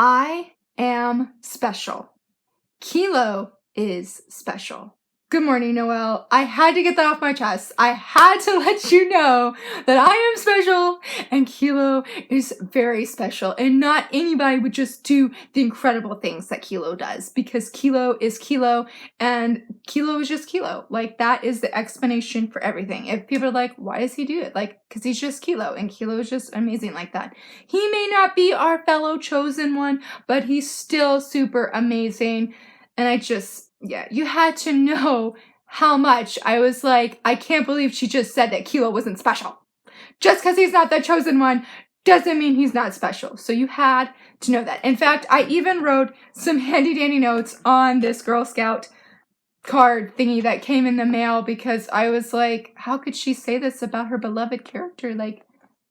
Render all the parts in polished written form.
I am special. Kilo is special. Good morning, Noelle. I had to get that off my chest. I had to let you know that I am special and Kilo is very special. And not anybody would just do the incredible things that Kilo does, because Kilo is Kilo and Kilo is just Kilo. Like, that is the explanation for everything. If people are like, why does he do it? Like, because he's just Kilo and Kilo is just amazing like that. He may not be our fellow chosen one, but he's still super amazing. And you had to know how much I was like, I can't believe she just said that Kilo wasn't special. Just because he's not the chosen one doesn't mean he's not special. So you had to know that. In fact, I even wrote some handy dandy notes on this Girl Scout card thingy that came in the mail, because I was like, how could she say this about her beloved character? Like,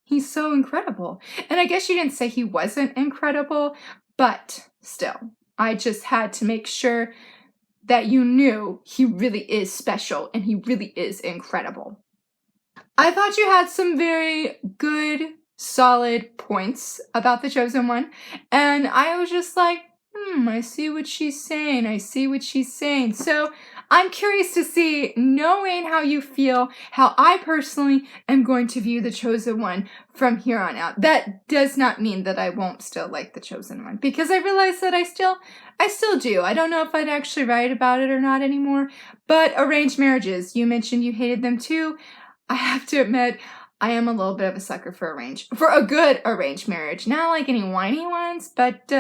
he's so incredible. And I guess she didn't say he wasn't incredible, but still, I just had to make sure that you knew he really is special and he really is incredible. I thought you had some very good, solid points about the Chosen One, and I was just like, I see what she's saying. I see what she's saying. So I'm curious to see, knowing how you feel, how I personally am going to view the Chosen One from here on out. That does not mean that I won't still like the Chosen One, because I realize that I still do. I don't know if I'd actually write about it or not anymore, but arranged marriages, you mentioned you hated them too. I have to admit, I am a little bit of a sucker for a good arranged marriage. Not like any whiny ones, but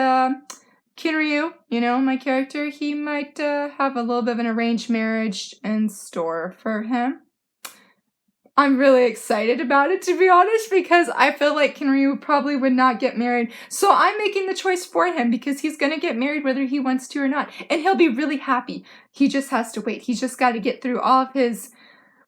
Kinryu, my character, he might have a little bit of an arranged marriage in store for him. I'm really excited about it, to be honest, because I feel like Kinryu probably would not get married. So I'm making the choice for him, because he's going to get married whether he wants to or not. And he'll be really happy. He just has to wait. He's just got to get through all of his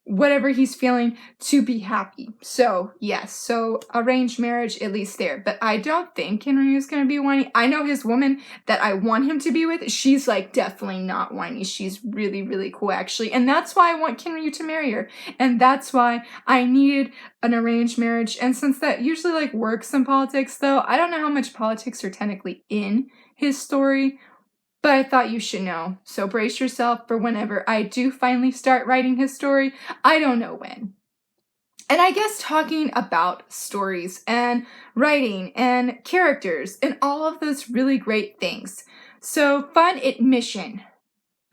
whatever he's feeling to be happy. So yes, so arranged marriage, at least there. But I don't think Kinryu is going to be whiny. I know his woman that I want him to be with, she's like definitely not whiny. She's really, really cool actually. And that's why I want Kinryu to marry her. And that's why I needed an arranged marriage. And since that usually like works in politics though, I don't know how much politics are technically in his story, but I thought you should know. So brace yourself for whenever I do finally start writing his story. I don't know when. And I guess talking about stories and writing and characters and all of those really great things. So fun admission.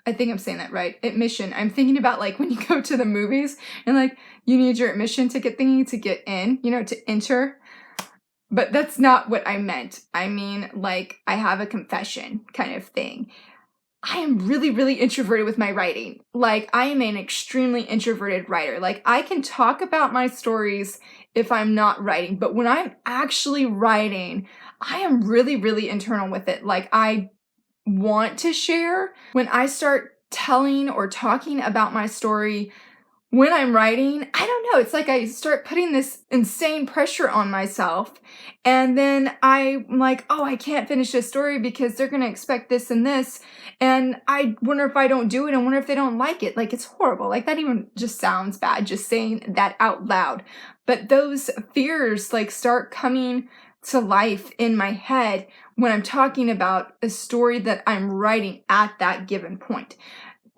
I think I'm saying that right. Admission. I'm thinking about like when you go to the movies and like you need your admission ticket thingy to get in, to enter. But that's not what I meant. I mean, like, I have a confession kind of thing. I am really, really introverted with my writing. Like, I am an extremely introverted writer. Like, I can talk about my stories if I'm not writing, but when I'm actually writing, I am really, really internal with it. Like, I want to share. When I start telling or talking about my story, when I'm writing, I don't know, it's like I start putting this insane pressure on myself, and then I'm like, oh, I can't finish this story because they're going to expect this and this, and I wonder if I don't do it, and wonder if they don't like it. Like, it's horrible. Like, that even just sounds bad, just saying that out loud. But those fears, like, start coming to life in my head when I'm talking about a story that I'm writing at that given point.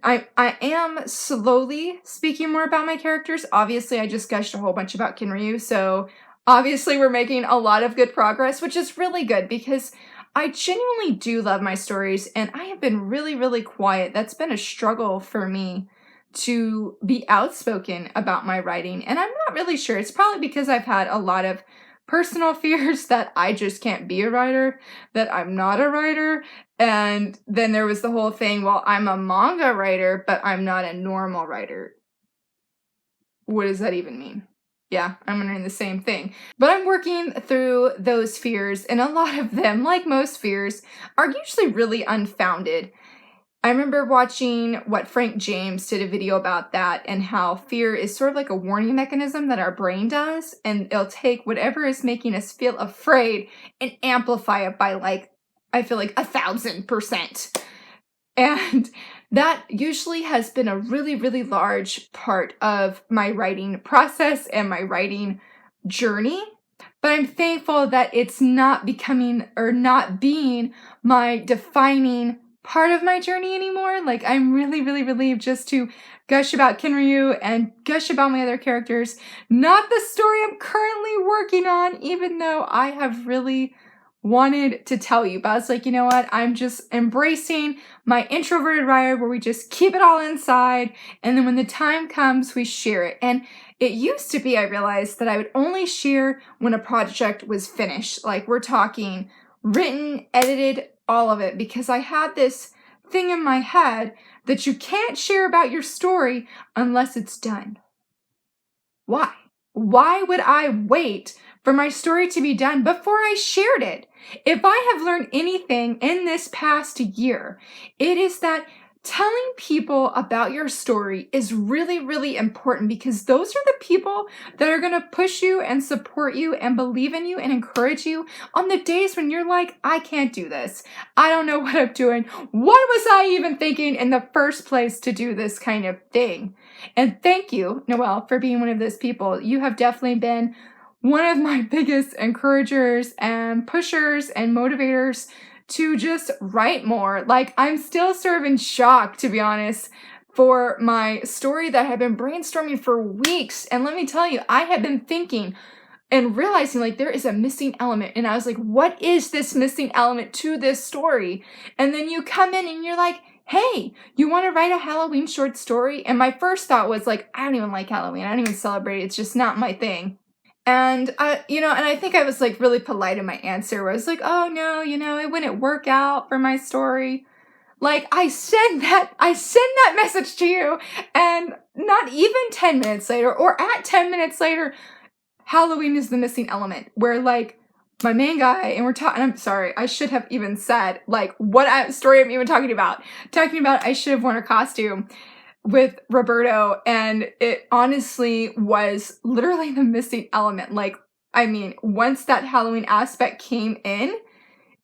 I am slowly speaking more about my characters. Obviously, I just gushed a whole bunch about Kinryu, so obviously we're making a lot of good progress, which is really good because I genuinely do love my stories, and I have been really, really quiet. That's been a struggle for me to be outspoken about my writing, and I'm not really sure. It's probably because I've had a lot of personal fears that I just can't be a writer, that I'm not a writer. And then there was the whole thing, well, I'm a manga writer, but I'm not a normal writer. What does that even mean? Yeah, I'm wondering the same thing. But I'm working through those fears, and a lot of them, like most fears, are usually really unfounded. I remember watching what Frank James did a video about that, and how fear is sort of like a warning mechanism that our brain does, and it'll take whatever is making us feel afraid and amplify it by like, I feel like 1,000%. And that usually has been a really, really large part of my writing process and my writing journey. but I'm thankful that it's not becoming or not being my defining part of my journey anymore. Like, I'm really, really relieved just to gush about Kinryu and gush about my other characters, not the story I'm currently working on, even though I have really wanted to tell you. But I was like, you know what? I'm just embracing my introverted writer where we just keep it all inside, and then when the time comes, we share it. And it used to be, I realized, that I would only share when a project was finished. Like, we're talking written, edited, all of it, because I had this thing in my head that you can't share about your story unless it's done. Why? Why would I wait for my story to be done before I shared it? If I have learned anything in this past year, it is that telling people about your story is really, really important, because those are the people that are going to push you and support you and believe in you and encourage you on the days when you're like, I can't do this. I don't know what I'm doing. What was I even thinking in the first place to do this kind of thing? And thank you, Noelle, for being one of those people. You have definitely been one of my biggest encouragers and pushers and motivators to just write more. Like, I'm still sort of in shock, to be honest, for my story that I have been brainstorming for weeks. And let me tell you, I have been thinking and realizing like there is a missing element. And I was like, what is this missing element to this story? And then you come in and you're like, hey, you want to write a Halloween short story? And my first thought was like, I don't even like Halloween. I don't even celebrate it. It's just not my thing. And and I think I was like really polite in my answer where I was like, oh no, it wouldn't work out for my story. Like, I send that message to you, and not even 10 minutes later, or at 10 minutes later, Halloween is the missing element, where like my main guy, and we're talking, I'm sorry, I should have even said like what story I'm even talking about. I should have worn a costume with Roberto, and it honestly was literally the missing element. Like, I mean, once that Halloween aspect came in,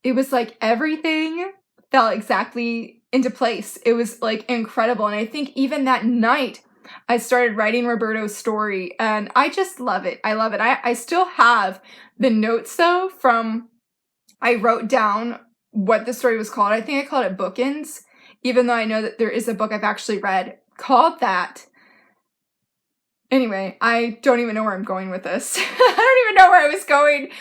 it was like everything fell exactly into place. It was like incredible. And I think even that night I started writing Roberto's story, and I just love it. I love it. I still have the notes though I wrote down what the story was called. I think I called it Bookends, even though I know that there is a book I've actually read called that. Anyway, I don't even know where I'm going with this. I don't even know where I was going,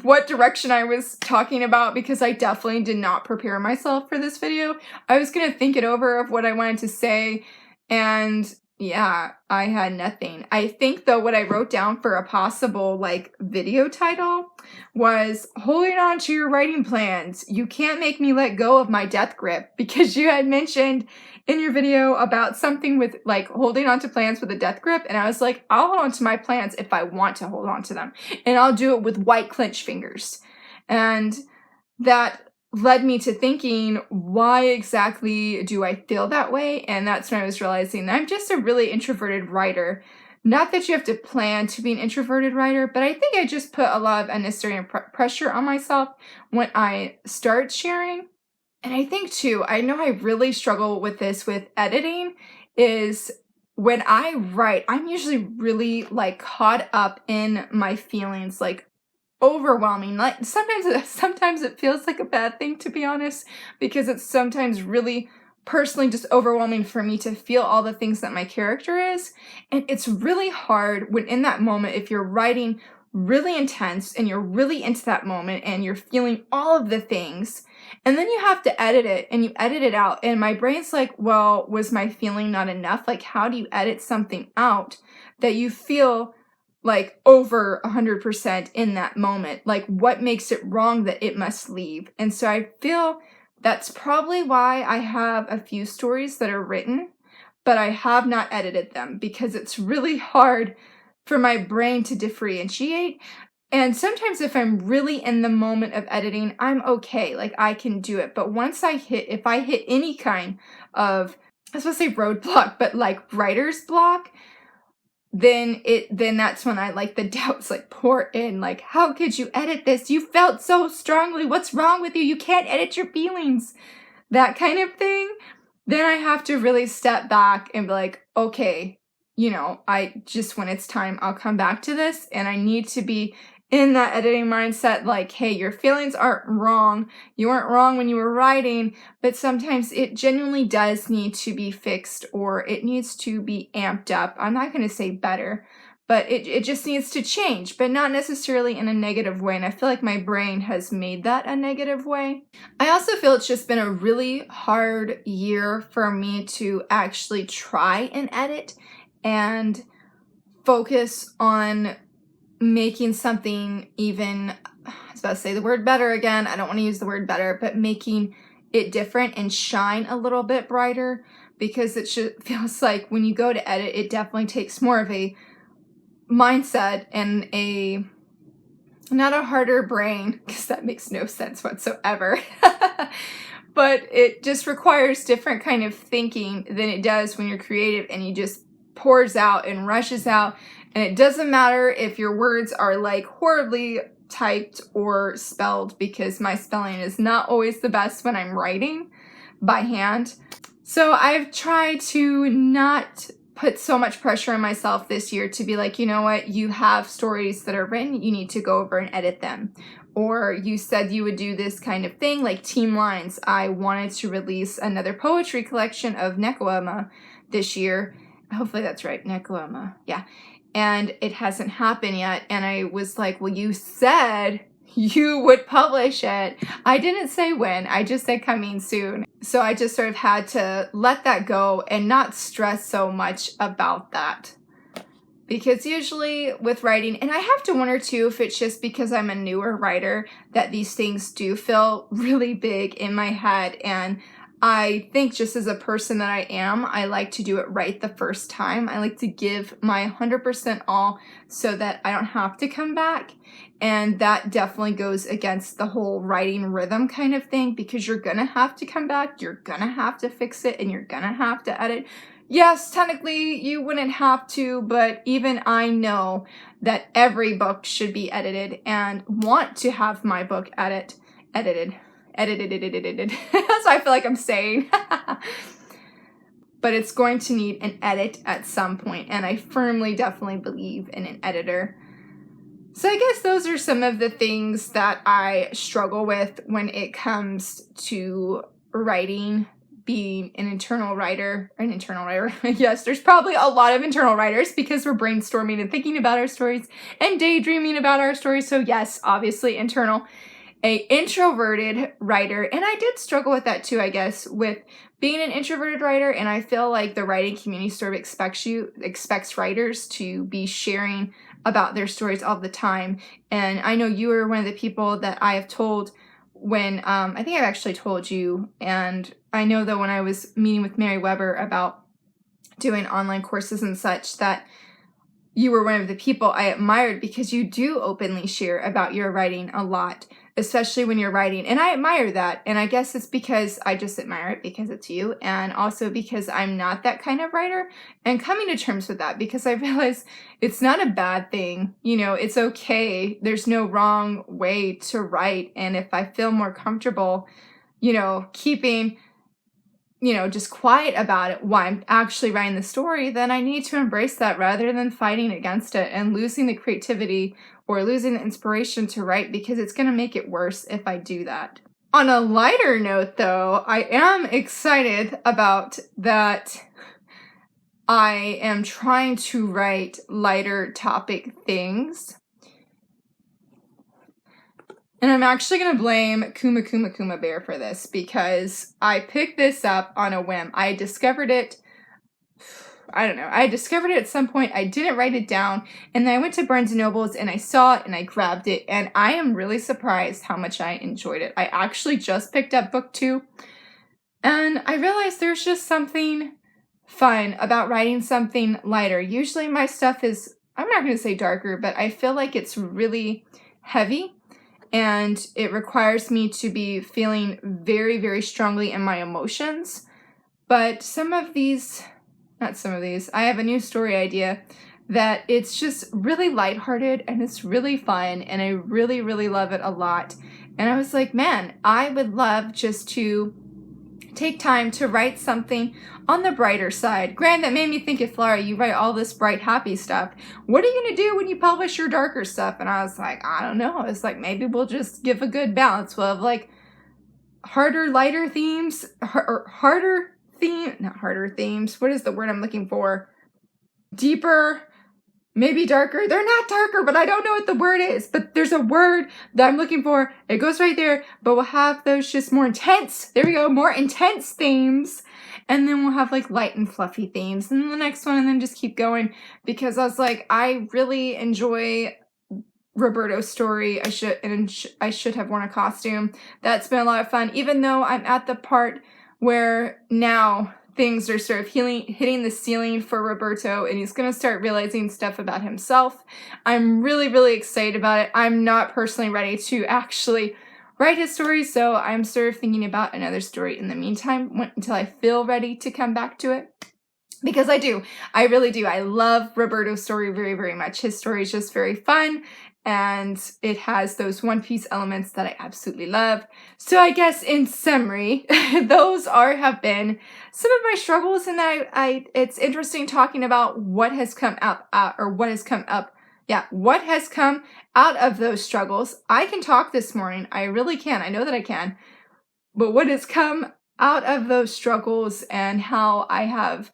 what direction I was talking about, because I definitely did not prepare myself for this video. I was gonna think it over of what I wanted to say, and yeah, I had nothing. I think though what I wrote down for a possible like video title was holding on to your writing plans. You can't make me let go of my death grip, because you had mentioned in your video about something with like holding on to plans with a death grip, and I was like, I'll hold on to my plans if I want to hold on to them, and I'll do it with white clenched fingers. And that led me to thinking, why exactly do I feel that way? And that's when I was realizing I'm just a really introverted writer. Not that you have to plan to be an introverted writer, but I think I just put a lot of unnecessary pressure on myself when I start sharing. And I think too, I know I really struggle with this with editing, is when I write, I'm usually really like caught up in my feelings, like overwhelming. Like sometimes it feels like a bad thing, to be honest, because it's sometimes really personally just overwhelming for me to feel all the things that my character is. And it's really hard when in that moment, if you're writing really intense and you're really into that moment and you're feeling all of the things, and then you have to edit it and you edit it out, and my brain's like, well, was my feeling not enough? Like, how do you edit something out that you feel like over 100% in that moment? Like, what makes it wrong that it must leave? And so I feel that's probably why I have a few stories that are written, but I have not edited them, because it's really hard for my brain to differentiate. And sometimes if I'm really in the moment of editing, I'm okay, like I can do it. But once if I hit any kind of, I was supposed to say roadblock, but like writer's block, then that's when I like the doubts like pour in, like, how could you edit this? You felt so strongly. What's wrong with you? You can't edit your feelings. That kind of thing. Then I have to really step back and be like, okay, I just, when it's time, I'll come back to this, and I need to be in that editing mindset, like, hey, your feelings aren't wrong. You weren't wrong when you were writing, but sometimes it genuinely does need to be fixed, or it needs to be amped up. I'm not going to say better, but it just needs to change, but not necessarily in a negative way. And I feel like my brain has made that a negative way. I also feel it's just been a really hard year for me to actually try and edit and focus on making something even, I was about to say the word better again. I don't want to use the word better, but making it different and shine a little bit brighter, because it feels like when you go to edit, it definitely takes more of a mindset and not a harder brain, because that makes no sense whatsoever. But it just requires different kind of thinking than it does when you're creative and you just pours out and rushes out. And it doesn't matter if your words are like horribly typed or spelled, because my spelling is not always the best when I'm writing by hand. So I've tried to not put so much pressure on myself this year to be like, you know what, you have stories that are written, you need to go over and edit them. Or you said you would do this kind of thing, like Team Lines. I wanted to release another poetry collection of Nekoema this year. Hopefully that's right, Nekoema, yeah. And it hasn't happened yet. And I was like, well, you said you would publish it. I didn't say when, I just said coming soon. So I just sort of had to let that go and not stress so much about that. Because usually with writing, and I have to wonder too if it's just because I'm a newer writer that these things do feel really big in my head. And I think just as a person that I am, I like to do it right the first time. I like to give my 100% all so that I don't have to come back. And that definitely goes against the whole writing rhythm kind of thing, because you're gonna have to come back, you're gonna have to fix it, and you're gonna have to edit. Yes, technically you wouldn't have to, but even I know that every book should be edited and want to have my book edited. That's what I feel like I'm saying. But it's going to need an edit at some point, and I firmly definitely believe in an editor. So I guess those are some of the things that I struggle with when it comes to writing, being an internal writer. Yes, there's probably a lot of internal writers because we're brainstorming and thinking about our stories and daydreaming about our stories. So yes, obviously internal. A introverted writer, and I did struggle with that too, I guess, with being an introverted writer, and I feel like the writing community sort of expects writers to be sharing about their stories all the time. And I know you were one of the people that I have told when, I think I've actually told you, and I know that when I was meeting with Mary Weber about doing online courses and such, that you were one of the people I admired because you do openly share about your writing a lot, especially when you're writing. And I admire that. And I guess it's because I just admire it because it's you, and also because I'm not that kind of writer, and coming to terms with that, because I realize it's not a bad thing. You know, it's okay. There's no wrong way to write. And if I feel more comfortable, you know, keeping, you know, just quiet about it while I'm actually writing the story, then I need to embrace that rather than fighting against it and losing the creativity or losing the inspiration to write, because it's going to make it worse if I do that. On a lighter note, though, I am excited about that. I am trying to write lighter topic things. And I'm actually going to blame Kuma Bear for this, because I picked this up on a whim. I discovered it, I don't know, I discovered it at some point. I didn't write it down, and then I went to Barnes & Noble's and I saw it and I grabbed it, and I am really surprised how much I enjoyed it. I actually just picked up book 2, and I realized there's just something fun about writing something lighter. Usually my stuff is, I'm not going to say darker, but I feel like it's really heavy. And it requires me to be feeling very, very strongly in my emotions. But I have a new story idea that it's just really lighthearted and it's really fun, and I really, really love it a lot. And I was like, man, I would love just to take time to write something on the brighter side. Grant, that made me think of Flora. You write all this bright, happy stuff. What are you going to do when you publish your darker stuff? And I was like, I don't know. It's like, maybe we'll just give a good balance. We'll have like harder, lighter themes, or harder theme, not harder themes. What is the word I'm looking for? Deeper, maybe darker. They're not darker, but I don't know what the word is. But there's a word that I'm looking for. It goes right there. But we'll have those just more intense. There we go. More intense themes. And then we'll have like light and fluffy themes. And then the next one, and then just keep going. Because I was like, I really enjoy Roberto's story. I should have worn a costume. That's been a lot of fun. Even though I'm at the part where now things are sort of hitting the ceiling for Roberto, and he's going to start realizing stuff about himself. I'm really, really excited about it. I'm not personally ready to actually write his story, so I'm sort of thinking about another story in the meantime until I feel ready to come back to it. Because I do. I really do. I love Roberto's story very, very much. His story is just very fun, and it has those One Piece elements that I absolutely love. So I guess in summary, those have been some of my struggles, and it's interesting talking about what has come out of those struggles. I can talk this morning. I really can. I know that I can. But what has come out of those struggles and how I have,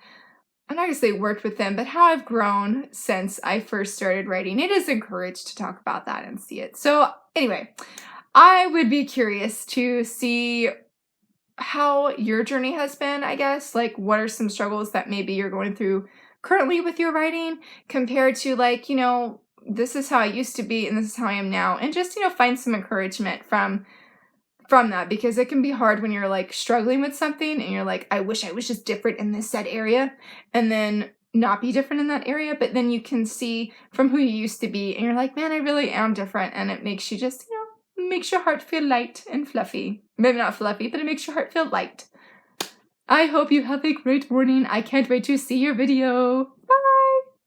I'm not going to say worked with them, but how I've grown since I first started writing. It is encouraged to talk about that and see it. So anyway, I would be curious to see how your journey has been, I guess. Like, what are some struggles that maybe you're going through currently with your writing compared to, like, you know, this is how I used to be and this is how I am now. And just, you know, find some encouragement from that, because it can be hard when you're like struggling with something and you're like, I wish I was just different in this said area, and then not be different in that area. But then you can see from who you used to be and you're like, man, I really am different. And it makes you just, you know, makes your heart feel light and fluffy. Maybe not fluffy, but it makes your heart feel light. I hope you have a great morning. I can't wait to see your video.